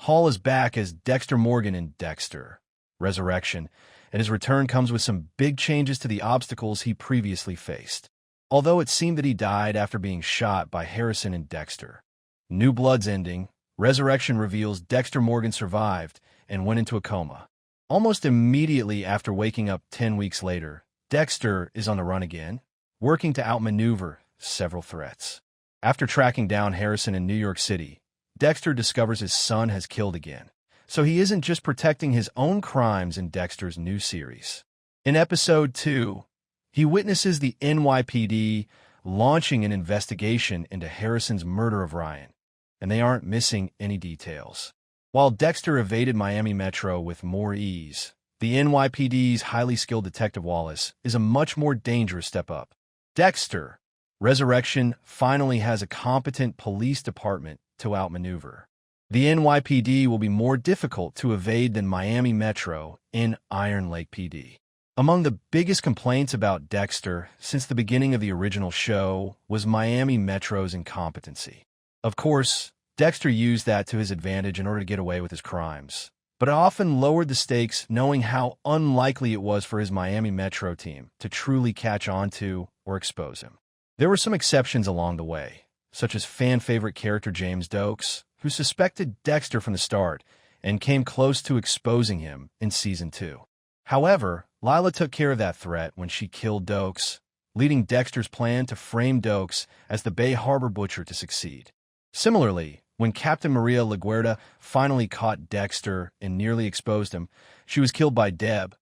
Hall is back as Dexter Morgan in Dexter: Resurrection, and his return comes with some big changes to the obstacles he previously faced. Although it seemed that he died after being shot by Harrison in Dexter. New Blood's ending, Resurrection reveals Dexter Morgan survived and went into a coma. Almost immediately after waking up 10 weeks later, Dexter is on the run again, working to outmaneuver several threats. After tracking down Harrison in New York City, Dexter discovers his son has killed again. So he isn't just protecting his own crimes in Dexter's new series. In Episode 2, he witnesses the NYPD launching an investigation into Harrison's murder of Ryan, and they aren't missing any details. While Dexter evaded Miami Metro with more ease, the NYPD's highly skilled Detective Wallace is a much more dangerous step up. Dexter: Resurrection finally has a competent police department to outmaneuver. The NYPD will be more difficult to evade than Miami Metro in Iron Lake PD. Among the biggest complaints about Dexter since the beginning of the original show was Miami Metro's incompetency. Of course, Dexter used that to his advantage in order to get away with his crimes, but it often lowered the stakes knowing how unlikely it was for his Miami Metro team to truly catch on to or expose him. There were some exceptions along the way, such as fan-favorite character James Dokes, who suspected Dexter from the start and came close to exposing him in Season 2. However, Lila took care of that threat when she killed Dokes, leading Dexter's plan to frame Dokes as the Bay Harbor Butcher to succeed. Similarly, when Captain Maria LaGuardia finally caught Dexter and nearly exposed him, she was killed by Deb.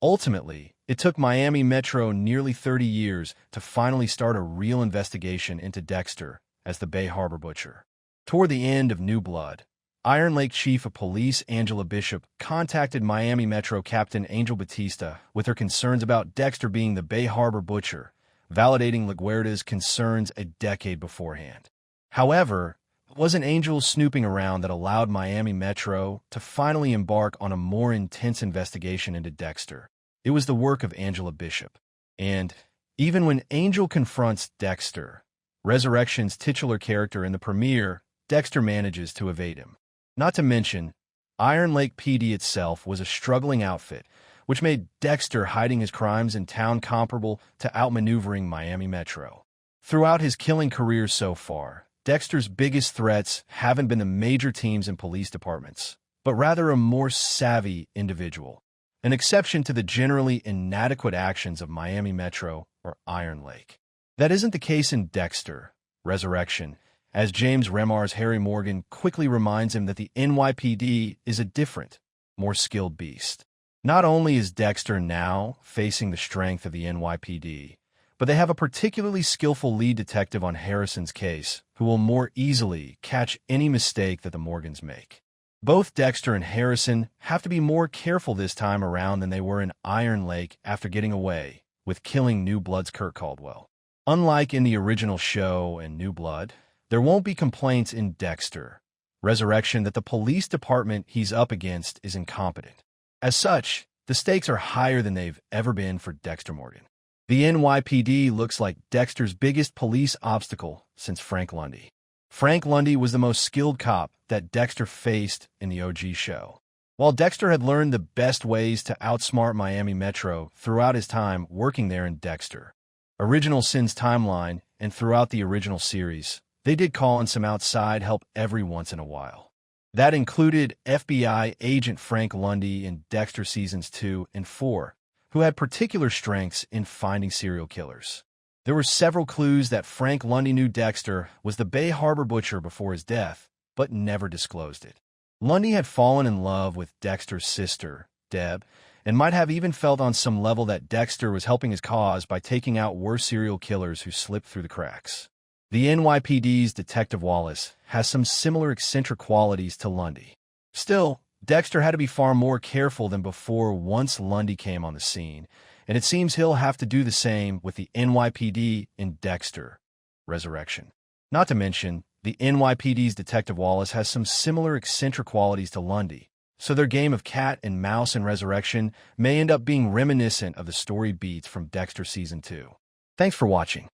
Ultimately, it took Miami Metro nearly 30 years to finally start a real investigation into Dexter as the Bay Harbor Butcher. Toward the end of New Blood, Iron Lake Chief of Police Angela Bishop contacted Miami Metro Captain Angel Batista with her concerns about Dexter being the Bay Harbor Butcher, validating LaGuardia's concerns a decade beforehand. However, it wasn't Angel's snooping around that allowed Miami Metro to finally embark on a more intense investigation into Dexter. It was the work of Angela Bishop. And even when Angel confronts Dexter, Resurrection's titular character in the premiere, Dexter manages to evade him. Not to mention, Iron Lake PD itself was a struggling outfit, which made Dexter hiding his crimes in town comparable to outmaneuvering Miami Metro. Throughout his killing career so far, Dexter's biggest threats haven't been the major teams and police departments, but rather a more savvy individual, an exception to the generally inadequate actions of Miami Metro or Iron Lake. That isn't the case in Dexter: Resurrection, as James Remar's Harry Morgan quickly reminds him that the NYPD is a different, more skilled beast. Not only is Dexter now facing the strength of the NYPD, but they have a particularly skillful lead detective on Harrison's case who will more easily catch any mistake that the Morgans make. Both Dexter and Harrison have to be more careful this time around than they were in Iron Lake after getting away with killing New Blood's Kurt Caldwell. Unlike in the original show and New Blood, there won't be complaints in Dexter: Resurrection that the police department he's up against is incompetent. As such, the stakes are higher than they've ever been for Dexter Morgan. The NYPD looks like Dexter's biggest police obstacle since Frank Lundy. Frank Lundy was the most skilled cop that Dexter faced in the OG show. While Dexter had learned the best ways to outsmart Miami Metro throughout his time working there in Dexter, Original Sin's timeline, and throughout the original series, they did call in some outside help every once in a while. That included FBI agent Frank Lundy in Dexter Seasons 2 and 4, who had particular strengths in finding serial killers. There were several clues that Frank Lundy knew Dexter was the Bay Harbor Butcher before his death, but never disclosed it. Lundy had fallen in love with Dexter's sister, Deb, and might have even felt on some level that Dexter was helping his cause by taking out worse serial killers who slipped through the cracks. The NYPD's Detective Wallace has some similar eccentric qualities to Lundy. Still, Dexter had to be far more careful than before once Lundy came on the scene, and it seems he'll have to do the same with the NYPD in Dexter: Resurrection. Not to mention, the NYPD's Detective Wallace has some similar eccentric qualities to Lundy, so their game of cat and mouse in Resurrection may end up being reminiscent of the story beats from Dexter Season 2. Thanks for watching.